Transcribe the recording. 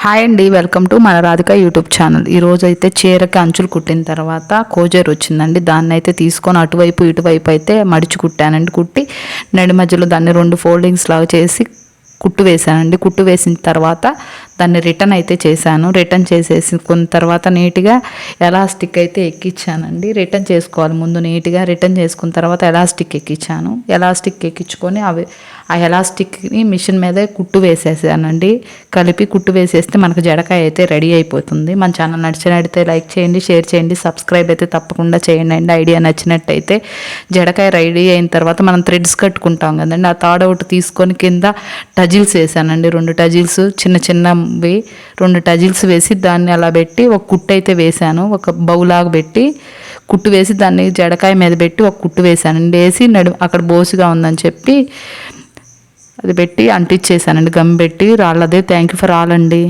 Hi అండి, welcome to మన Radhika YouTube channel. ఈరోజు అయితే చీరకి అంచులు కుట్టిన తర్వాత కోజేరు వచ్చిందండి. దాన్ని అయితే తీసుకొని అటువైపు ఇటువైపు అయితే మడిచి కుట్టానండి. కుట్టి నడి మధ్యలో దాన్ని 2 ఫోల్డింగ్స్ లాగా చేసి కుట్టు వేసానండి. కుట్టు వేసిన తర్వాత దాన్ని రిటర్న్ అయితే చేశాను. రిటర్న్ చేసేసుకున్న తర్వాత నీట్గా ఎలాస్టిక్ అయితే ఎక్కించానండి. రిటర్న్ చేసుకోవాలి ముందు నీట్గా. రిటర్న్ చేసుకున్న తర్వాత ఎలాస్టిక్ ఎక్కించాను. ఎలాస్టిక్ ఎక్కించుకొని ఆ ఎలాస్టిక్ని మిషన్ మీదే కుట్టు వేసేసానండి. కలిపి కుట్టు వేసేస్తే మనకు జడకాయ అయితే రెడీ అయిపోతుంది. మన ఛానల్ నచ్చినట్టయితే లైక్ చేయండి, షేర్ చేయండి, సబ్స్క్రైబ్ అయితే తప్పకుండా చేయండి అండి. ఐడియా నచ్చినట్టయితే జడకాయ రెడీ అయిన తర్వాత మనం థ్రెడ్స్ కట్టుకుంటాం కదండి, ఆ తాడు ఒకటి తీసుకొని కింద టజిల్స్ వేసానండి. 2 టజిల్స్ చిన్న చిన్నవి 2 టజిల్స్ వేసి దాన్ని అలా పెట్టి ఒక కుట్టు అయితే వేసాను. ఒక బౌలాగా పెట్టి కుట్టు వేసి దాన్ని జడకాయ మీద పెట్టి ఒక కుట్టు వేసానండి. వేసి అక్కడ బోసుగా ఉందని చెప్పి అది పెట్టి అంటించేసానండి. గమ్ పెట్టి రాళ్ళదే. థ్యాంక్ యూ ఫర్ ఆల్ అండి.